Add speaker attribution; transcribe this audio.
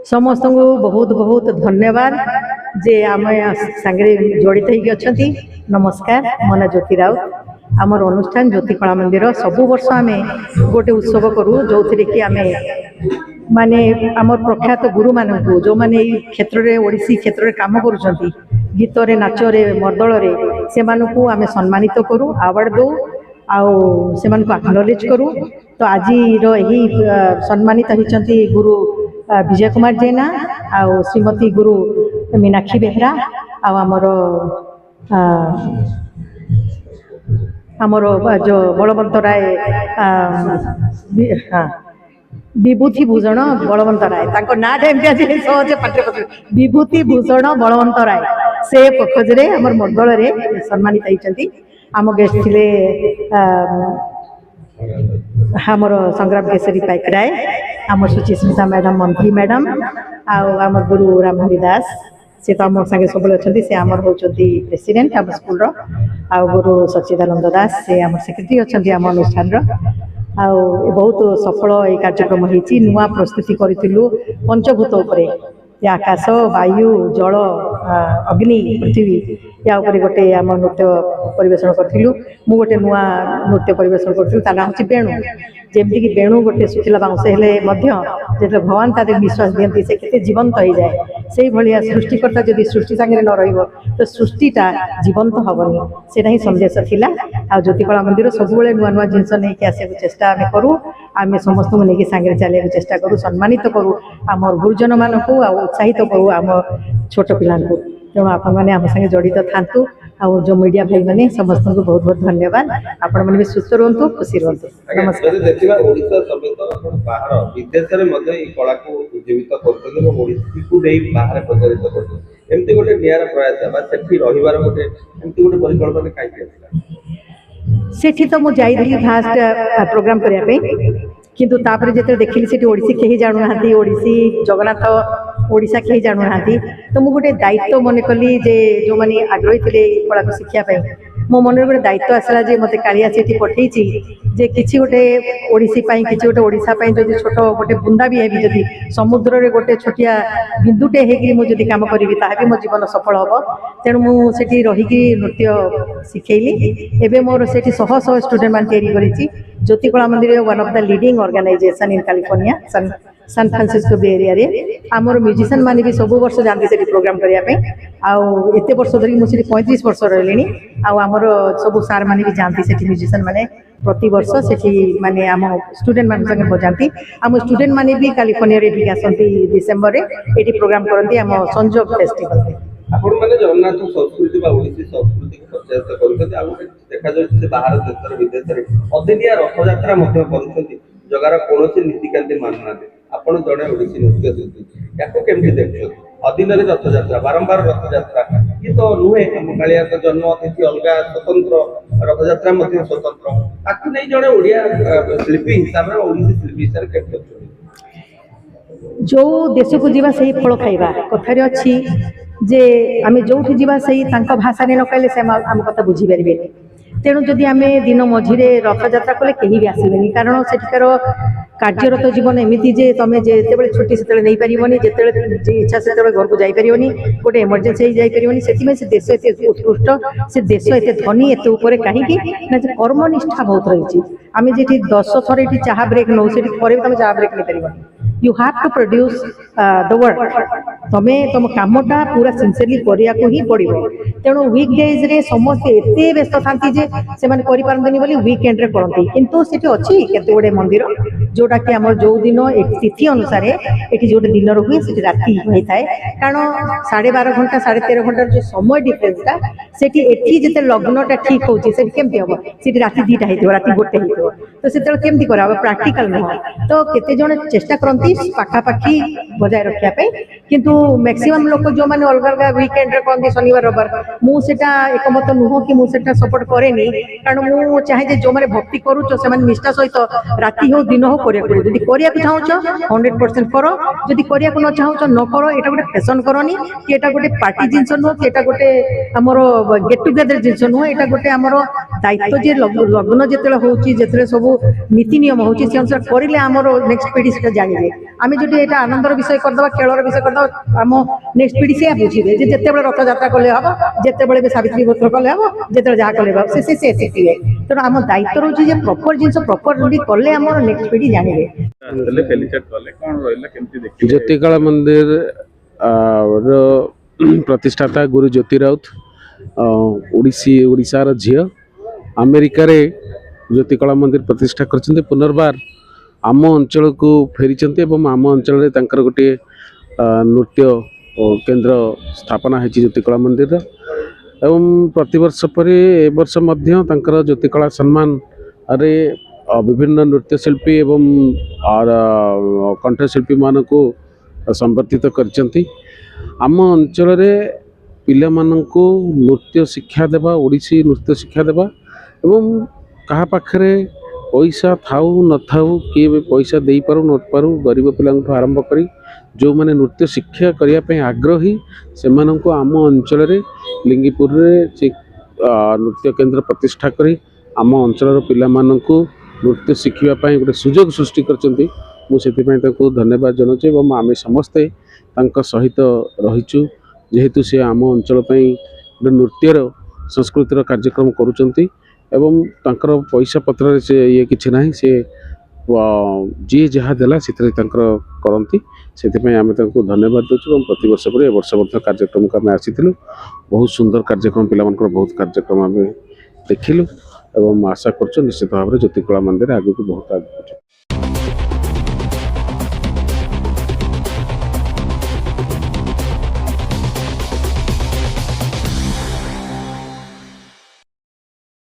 Speaker 1: समस्त को बहुत बहुत धन्यवाद जे आम सांगे जड़ित होती। नमस्कार, मो ना ज्योति राउत। आमर अनुष्ठान ज्योति कला मंदिर सबु वर्ष आम गोटे उत्सव करूँ जो थी कि आम माने आमर प्रख्यात गुरु मानक जो मैंने क्षेत्र में ओडिसी क्षेत्र में काम करुँच गीत रे नाच रे मर्दल से आम सम्मानित करूँ आवार्ड दो से आक्नोलेज करूँ। तो आज यही सम्मानित होती गुरु विजय कुमार जेना आउ श्रीमती गुरु मीनाक्षी बेहरा आमर जो बलवंत राय विभूति भूषण बलवंत राय ना सहज पाठ विभूति भूषण बलवंत राय से पखजे आम मंडल में सम्मानित होती। आम गेस्ट थे आमर संग्राम केसरी पाइकराय आम सुचिस्मिता मैडम मंत्री मैडम आम गुरु रामहरि दास से तो आम संगे सब अच्छा से आमर होती प्रेसिडेंट आम स्कूल गुरु सच्चिदानंद दास से आम सेक्रेटरी अच्छा आम अनुष्ठान बहुत सफल ये कार्यक्रम होती। नुआ प्रस्तुति करूँ पंचभूत उपरे आकाश वायु जल अग्नि पृथ्वी या गोटे आम नृत्य परिवेशन करूँ। मु गोटे नुआ नृत्य परिवेशन करूँ ता ना हूँ बेणु जमती कि बेणु गोटे सुखिला बाउंश हेले जो भगवान तादे विश्वास दिखती से केते जीवंत हो जाए से भाया सृष्टिकर्ता जदि सृष्टि सांगे न रहिबो तो सृष्टिटा जीवंत हेनी से ही संदेश थिला। आ ज्योतिकला मंदिर सब नुआ नुआ जिनस नहीं कि आसे चेष्टा आम करूँ आम समस्त को लेकिन सांगे चलिए चेष्टा करूँ सम्मानित करूँ आम गुरुजन मान को उत्साहित करूँ आम छोट पिला तेणु आपण मैंने आम संगे जड़ित था आउ जो मीडिया भाई मैंने समस्त को बहुत बहुत धन्यवाद। आपण मैंने भी सुस्थ रुहतु खुशी रुहतु। नमस्कार।
Speaker 2: देखिबा ओडिसा समेत बाहर विदेश रे मध्ये ई कला को उज्जीवित करते और ओडिसी को देई बाहर प्रचारित करते एमती गोटे नियारा प्रयास बा सेठी रहिबार गोटे एमती गोटे परिकल्पना काई आसला
Speaker 1: सेठी तो मु जाई फास्ट प्रोग्राम करिया पे किंतु तापर जेते देखिली सेठी ओडिसी केही जानु नांती ओडिसी जगन्नाथ ओडिशा केही जानु नांती तो मु गोटे दायित्व मन कली जे जो माने आग्रही थिले कला को शिक्षा मो मन गोटे दायित्व आसला जे मते कालिया सेठी पठेई जे किछि गोटे ओडिसी पाई किछि गोटे ओडिशा पाई जदि छोट गोटे बुंदा भी हेबी जदि समुद्र रे गोटे छोटिया बिंदुटे हेकि मु जदि काम करिवि ताहा भी मो जीवन सफल हबो। तेणु मु सेठी रहिकी नृत्य शिखेली एबे मोर सेठी शह शह स्टूडेंट मान तैयारी करिछि। Jyotikala Mandir one of the leading organization in California San Francisco Bay Area रे आमर म्यूजिशियन माने भी सब वर्ष जाती से प्रोग्राम करने एत वर्ष धरी मुझे 35 वर्ष रही आमर सब सार माने भी जाती से म्यूजिशियन माने प्रति वर्ष से माने आम स्टूडेंट मान संगे बजाती आम स्टूडेंट माने भी कैलिफोर्निया रे आसती डिसेम्बर ये प्रोग्राम करती आम संजोग फेस्टिवल रे
Speaker 2: आपण माने जगन्नाथ संस्कृति बा ओडिसी संस्कृति को प्रचार करते आ देखा जाय से बाहर देश विदेश रे अदिनिया रथ यात्रा मध्ये करूछथि जगार कोनोसी नीतिकांति मानना आपण जड़े ओडिसी नृत्य शिल्पी याको केमती देखछो अधीन रे रथ यात्रा बारंबार रथ यात्रा ये तो नुहे हम कालिया का जन्म अतिथि अलगा स्वतंत्र रथ यात्रा मध्ये स्वतंत्र ताकू नहीं जड़े ओडिया शिल्पी हिसाब रे ओडिसी शिल्पी सर केमती देखछो
Speaker 1: जो देश को जीवा सही फल खाइबा कथारे अछि जे आमे जोठी जीवा सही तांका भाषा ने न कहले से आम कथा बुझी परिबे। तेणु जदि आमे दिन मझिरे रथ यात्रा कले केही भी आसीबेनी कारण सेठिकार कार्यरत जीवन एमती जे तुम जिते छुट्टी से नहीं पारनी जिते इच्छा से घर को जापरिवनी गोटे इमरजेन्सी हो जापरिवनी से देश एत उत्कृष्ट से देश एत धनी एत ऊपर कहीं कर्मनिष्ठा बहुत रही आम जी 10 थर ये चाह ब्रेक नौ से तुम चाह ब्रेक नहीं पार you have to produce the work तुम्हें तुम कामटा पूरा सिंसियरली करिया को ही पड़ो। तेणु वीक डेज रे समस्त एते व्यस्त था से बोली वीकेंड रे करती किंतु सेठी अच्छी केते गोटे मंदिर जोटा कि आम जो दिन तिथि अनुसार ये जो दिन हुए से राति होता है कारण 12.5 घंटा 13.5 घंटा जो समय डिफरेंसटा से जिते लग्नटा ठीक हो केमती हम से राति 2टा हो राति 1 हो तो से केमती कर प्राक्टिकल नुह तो केते जन चेष्टा करती पाखापाखि बजाय रखापी किंतु मैक्सिमम लोक जो मैंने अलग अलग वीकेंड रे कहते शनिवार रविवार मुझे एकमत नुह कि मुझे सपोर्ट करेनि कारण मु चाहे जे जो मैंने भक्ति करूच से निष्ठा सहित राति हो दिन हो करिया चाहूच 100% करो जदि करिया न चाहूच न करो एटा गोटे फैशन करनी कि एटा गोटे पार्टी जिनस नुह कि एटा गोटे आमर गेट टुगेदर जिनस नुह एटा गोटे आमर दायित्व जे लग्न जिते होची जिते सब नीति नियम होची से अनुसार करिले आमर नेक्स्ट पीढ़ी से जानिबे आमे जदि एटा आनंदर विषय करदबा खेलर विषय करदबा आम नेक्स्ट पीढ़ी से बुझिबे जे जेते बेले रथ यात्रा कले हबो जेते बेले सावित्री व्रत कले हबो जेते जहा कले हबो से शिखिबे तेणु आम दायित्व रोची जे प्रॉपर जिनस प्रॉपर कले आमर नेक्स्ट पीढ़ी जानिबे
Speaker 3: ज्योतिकला मंदिर रो प्रतिष्ठाता गुरु ज्योति राउत ओडिशार झील अमेरिका रे ज्योतिकला मंदिर प्रतिष्ठा करछन्ते पुनर्बार आम अंचल को फेरी आम अंचल गोटे नृत्य केन्द्र स्थापना है ज्योतिकला मंदिर एवं प्रतिवर्ष पर ए वर्ष ज्योतिकला सम्मान अरे विभिन्न नृत्यशिल्पी एवं कंठशिल्पी मान को संवर्धित करछन्ती आम अंचल पिला माननको नृत्य शिक्षा देवा ओडिसी नृत्य शिक्षा देवा एवं कहा पाखरे पैसा थाऊ न थाऊ किए भी पैसा दे पारू न पारू गरीब पिला आरंभ करी जो माने नृत्य शिक्षा करिया पे आग्रही से माननको आम अंचल लिंगीपुर रे नृत्य केन्द्र प्रतिष्ठा करी आम अंचल पिला माननको नृत्य शिखिबा पई गोटे सुजोग सृष्टि करचंती मु सेति पई ताको धन्यवाद जनाउछि एवं आमे समस्ते तांका सहित रहिचु जेहेतु से आम अंचल पई नृत्यर संस्कृतिर कार्यक्रम करूचंती एवं तांकर पैसा पत्र से ये किछि नाही से जी जहाँ देला से करती से आम धन्यवाद दूँ और प्रति वर्ष पर वर्ष कार्यक्रम को आम आसीलु बहुत सुंदर कार्यक्रम पिला बहुत कार्यक्रम आम देखिलु एवं आशा कर निश्चित भाव में ज्योतिकला मंदिर आगे बहुत आगे